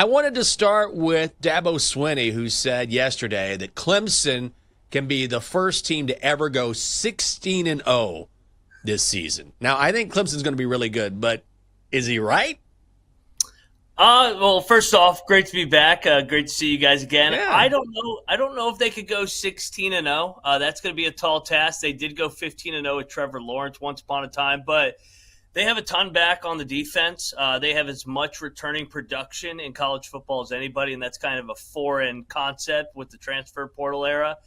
I wanted to start with Dabo Swinney, who said yesterday that Clemson can be the first team to ever go 16-0 this season. Now, I think Clemson's going to be really good, but is he right? Well, first off, great to be back. Great to see you guys again. Yeah. I don't know if they could go 16-0. That's going to be a tall task. They did go 15-0 with Trevor Lawrence once upon a time, but they have a ton back on the defense. They have as much returning production in college football as anybody, and that's kind of a foreign concept with the transfer portal era.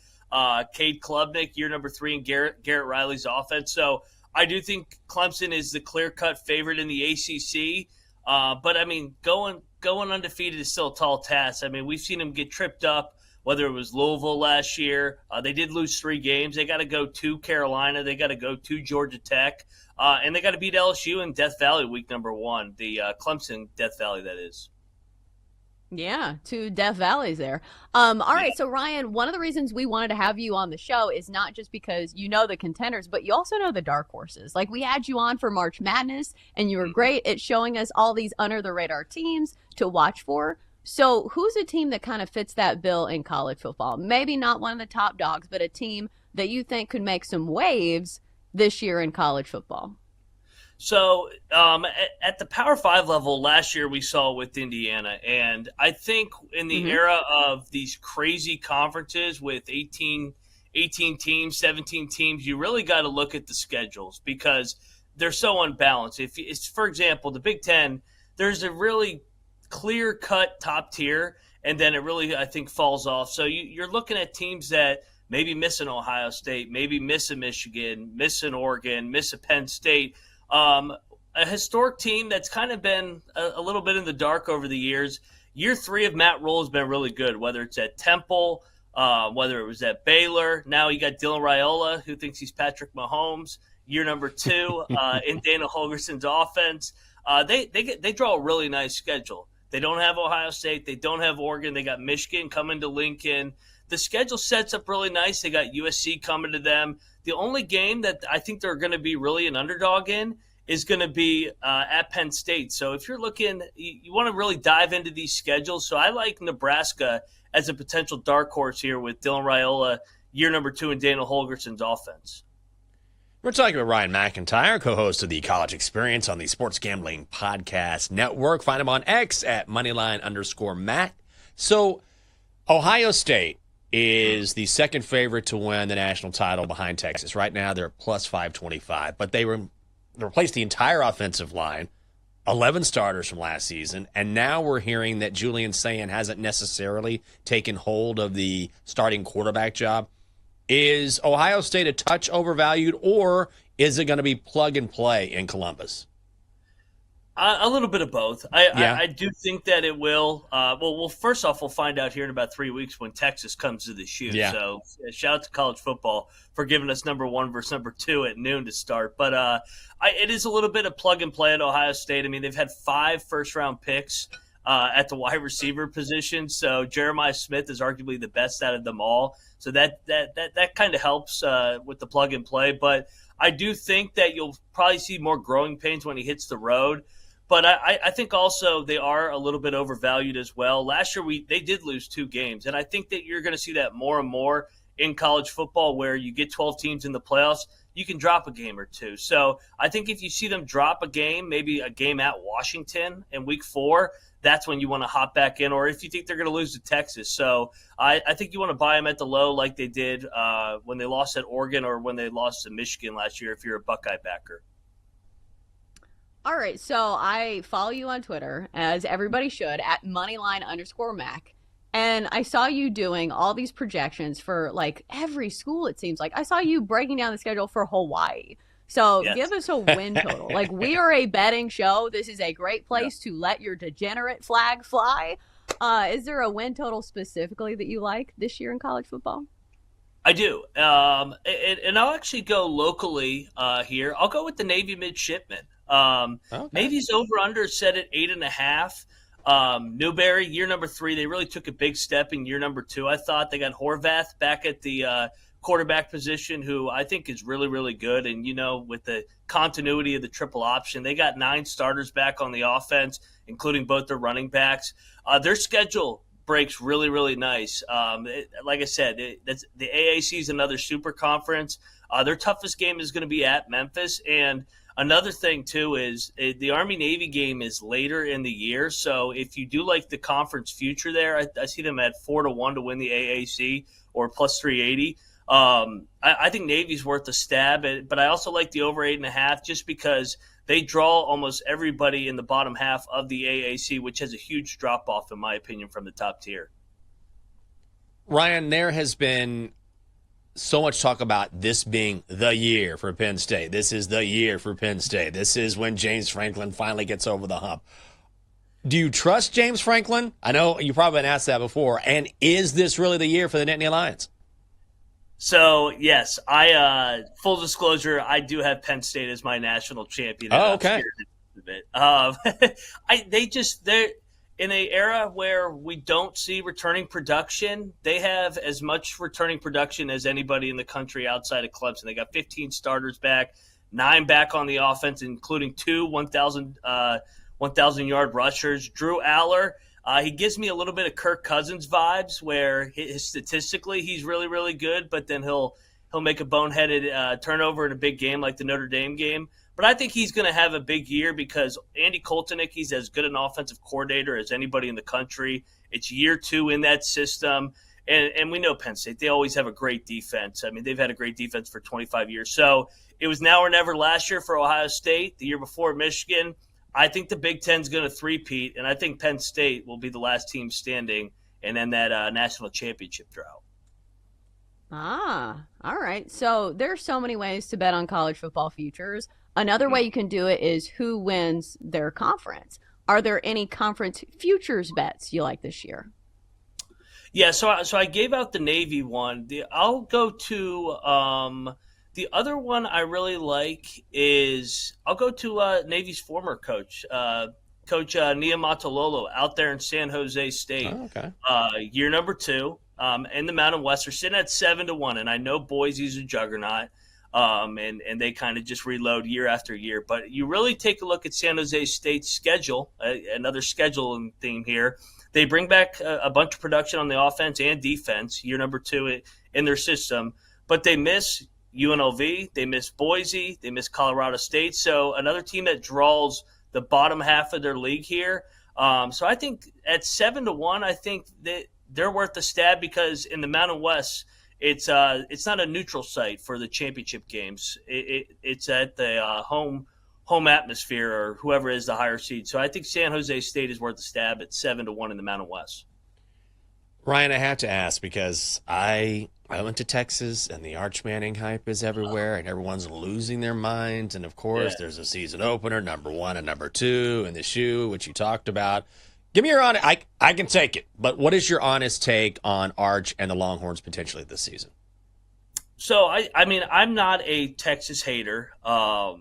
Cade Klubnik, year number 3 in Garrett Riley's offense. So I do think Clemson is the clear-cut favorite in the ACC. But, I mean, going undefeated is still a tall task. I mean, we've seen them get tripped up, whether it was Louisville last year. They did lose 3 games. They got to go to Carolina. They got to go to Georgia Tech. And they got to beat LSU in Death Valley week number 1, the Clemson Death Valley, that is. Yeah, 2 Death Valleys there. All right, so Ryan, one of the reasons we wanted to have you on the show is not just because you know the contenders, but you also know the dark horses. Like, we had you on for March Madness, and you were great at showing us all these under-the-radar teams to watch for. So who's a team that kind of fits that bill in college football? Maybe not one of the top dogs, but a team that you think could make some waves this year in college football. So at the Power 5 level, last year we saw with Indiana. And I think in the era of these crazy conferences with 18 teams, 17 teams, you really got to look at the schedules because they're so unbalanced. If it's, for example, the Big Ten, there's a really clear-cut top tier, and then it really, I think, falls off. So you're looking at teams that maybe miss an Ohio State, maybe miss a Michigan, miss an Oregon, miss a Penn State. A historic team that's kind of been a little bit in the dark over the years. Year 3 of Matt Rule has been really good, whether it's at Temple, whether it was at Baylor. Now you got Dylan Raiola, who thinks he's Patrick Mahomes. Year number 2 in Dana Holgerson's offense. They draw a really nice schedule. They don't have Ohio State. They don't have Oregon. They got Michigan coming to Lincoln. The schedule sets up really nice. They got USC coming to them. The only game that I think they're going to be really an underdog in is going to be at Penn State. So if you're looking, you want to really dive into these schedules. So I like Nebraska as a potential dark horse here with Dylan Raiola, year number 2 in Dana Holgerson's offense. We're talking with Ryan McIntyre, co-host of the College Experience on the Sports Gambling Podcast Network. Find him on X at Moneyline_Mac. So Ohio State is the second favorite to win the national title behind Texas. Right now, they're plus 525, but they replaced the entire offensive line, 11 starters from last season, and now we're hearing that Julian Sayin hasn't necessarily taken hold of the starting quarterback job. Is Ohio State a touch overvalued, or is it going to be plug and play in Columbus? A little bit of both. I do think that it will. Well, first off, we'll find out here in about 3 weeks when Texas comes to the shoot. Yeah. So shout out to college football for giving us number 1 versus number 2 at noon to start. But it is a little bit of plug and play at Ohio State. I mean, they've had 5 first-round picks at the wide receiver position. So Jeremiah Smith is arguably the best out of them all. So that kind of helps with the plug and play. But I do think that you'll probably see more growing pains when he hits the road. But I think also they are a little bit overvalued as well. Last year they did lose 2 games, and I think that you're going to see that more and more in college football where you get 12 teams in the playoffs, you can drop a game or 2. So I think if you see them drop a game, maybe a game at Washington in week 4, that's when you want to hop back in, or if you think they're going to lose to Texas. So I think you want to buy them at the low like they did when they lost at Oregon or when they lost to Michigan last year if you're a Buckeye backer. All right, so I follow you on Twitter, as everybody should, at Moneyline_Mac. And I saw you doing all these projections for, like, every school, it seems like. I saw you breaking down the schedule for Hawaii. So Give us a win total. Like, we are a betting show. This is a great place to let your degenerate flag fly. Is there a win total specifically that you like this year in college football? I do. And I'll actually go locally here. I'll go with the Navy midshipmen. Okay. Navy's over-under set at 8.5. Newberry, year number 3, they really took a big step in year number 2. I thought they got Horvath back at the quarterback position who I think is really, really good. And, with the continuity of the triple option, they got 9 starters back on the offense, including both their running backs. Their schedule breaks really, really nice. Like I said, the AAC is another super conference. Their toughest game is going to be at Memphis. And another thing, too, is the Army-Navy game is later in the year. So if you do like the conference future there, I see them at 4-1 to win the AAC or plus 380. I think Navy's worth a stab, but I also like the over 8.5 just because they draw almost everybody in the bottom half of the AAC, which has a huge drop-off, in my opinion, from the top tier. Ryan, there has been so much talk about this being the year for Penn State. This is the year for Penn State. This is when James Franklin finally gets over the hump. Do you trust James Franklin? I know you've probably been asked that before. And is this really the year for the Nittany Lions? So, yes, full disclosure, I do have Penn State as my national champion. Oh, okay. They're in an era where we don't see returning production. They have as much returning production as anybody in the country outside of Clemson. They got 15 starters back, 9 back on the offense, including 2 1,000-yard rushers. Drew Aller, he gives me a little bit of Kirk Cousins vibes, where statistically he's really, really good, but then he'll make a boneheaded turnover in a big game like the Notre Dame game. But I think he's going to have a big year because Andy Koltenicki's as good an offensive coordinator as anybody in the country. It's year 2 in that system. And we know Penn State, they always have a great defense. I mean, they've had a great defense for 25 years. So it was now or never last year for Ohio State, the year before Michigan. I think the Big Ten's going to three-peat, and I think Penn State will be the last team standing and end that national championship drought. All right. So there's so many ways to bet on college football futures. Another way you can do it is who wins their conference. Are there any conference futures bets you like this year? Yeah, so I gave out the Navy one. I'll go to the other one I really like is I'll go to Navy's former coach, Coach Niumatalolo out there in San Jose State. Oh, okay. Year number 2 in the Mountain West. They're sitting at 7-1, and I know Boise's a juggernaut. And they kind of just reload year after year. But you really take a look at San Jose State's schedule, another scheduling theme here. They bring back a bunch of production on the offense and defense, year number 2 in their system. But they miss UNLV, they miss Boise, they miss Colorado State. So another team that draws the bottom half of their league here. So I think at 7-1, I think that they're worth the stab because in the Mountain West, it's not a neutral site for the championship games. It's at the home atmosphere or whoever is the higher seed. So I think San Jose State is worth the stab at 7-1 in the Mountain West. Ryan, I have to ask because I went to Texas and the Arch Manning hype is everywhere and everyone's losing their minds. And of course, there's a season opener, number 1 and number 2, and the shoe, which you talked about. Give me your honest. I can take it, but what is your honest take on Arch and the Longhorns potentially this season? So I mean, I'm not a Texas hater. I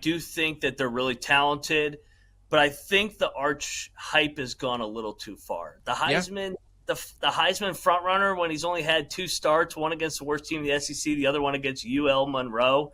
do think that they're really talented, but I think the Arch hype has gone a little too far. The Heisman, the Heisman frontrunner when he's only had 2 starts, one against the worst team in the SEC, the other one against UL Monroe.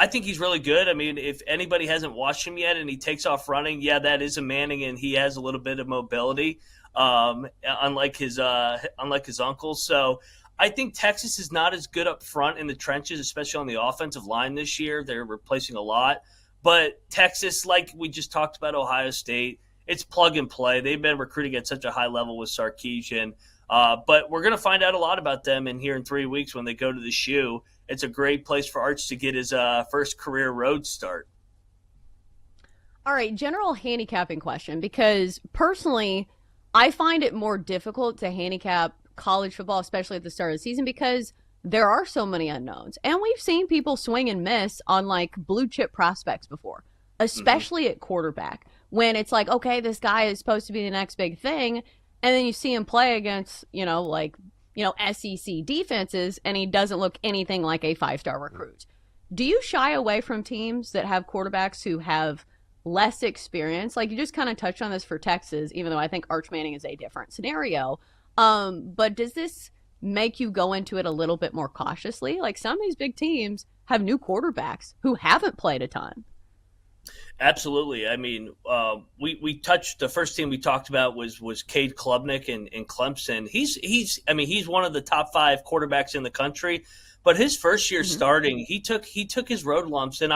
I think he's really good. I mean, if anybody hasn't watched him yet and he takes off running, that is a Manning, and he has a little bit of mobility, unlike his uncles. So I think Texas is not as good up front in the trenches, especially on the offensive line this year. They're replacing a lot. But Texas, like we just talked about Ohio State, it's plug and play. They've been recruiting at such a high level with Sarkisian. But we're going to find out a lot about them in 3 weeks when they go to the shoe. It's a great place for Arch to get his first career road start. All right, general handicapping question, because personally, I find it more difficult to handicap college football, especially at the start of the season, because there are so many unknowns. And we've seen people swing and miss on like blue chip prospects before, especially at quarterback, when it's like, okay, this guy is supposed to be the next big thing. And then you see him play against, SEC defenses, and he doesn't look anything like a 5-star recruit. Do you shy away from teams that have quarterbacks who have less experience? Like you just kind of touched on this for Texas, even though I think Arch Manning is a different scenario. But does this make you go into it a little bit more cautiously. Like some of these big teams have new quarterbacks who haven't played a ton. Absolutely. I mean, we touched the first team we talked about was Cade Klubnik in Clemson. He's one of the top 5 quarterbacks in the country, but his first year starting, he took his road lumps. And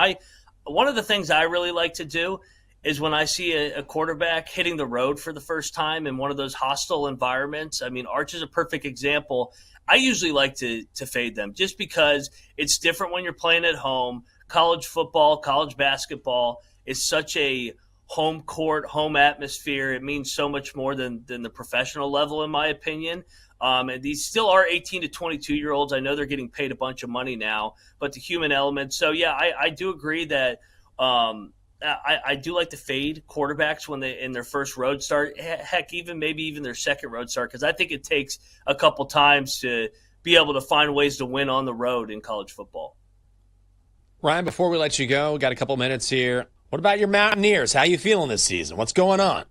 one of the things I really like to do is when I see a quarterback hitting the road for the first time in one of those hostile environments. I mean, Arch is a perfect example. I usually like to fade them just because it's different when you're playing at home. College football, college basketball is such a home court, home atmosphere. It means so much more than the professional level, in my opinion. And these still are 18 to 22-year-olds. I know they're getting paid a bunch of money now, but the human element. So, yeah, I do agree that I do like to fade quarterbacks when they in their first road start. Heck, maybe even their second road start, because I think it takes a couple times to be able to find ways to win on the road in college football. Ryan, before we let you go, we got a couple minutes here. What about your Mountaineers? How you feeling this season? What's going on?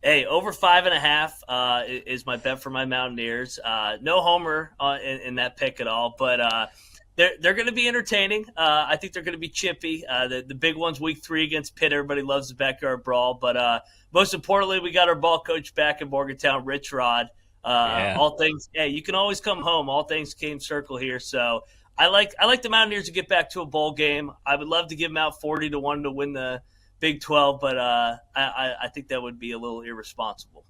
Hey, over 5.5 is my bet for my Mountaineers. No homer in that pick at all, but they're going to be entertaining. I think they're going to be chippy. The big one's week 3 against Pitt. Everybody loves the backyard brawl, but most importantly, we got our ball coach back in Morgantown, Rich Rod. All things. Hey, you can always come home. All things came circle here, so. I like the Mountaineers to get back to a bowl game. I would love to give them out 40-1 to win the Big 12, but I think that would be a little irresponsible.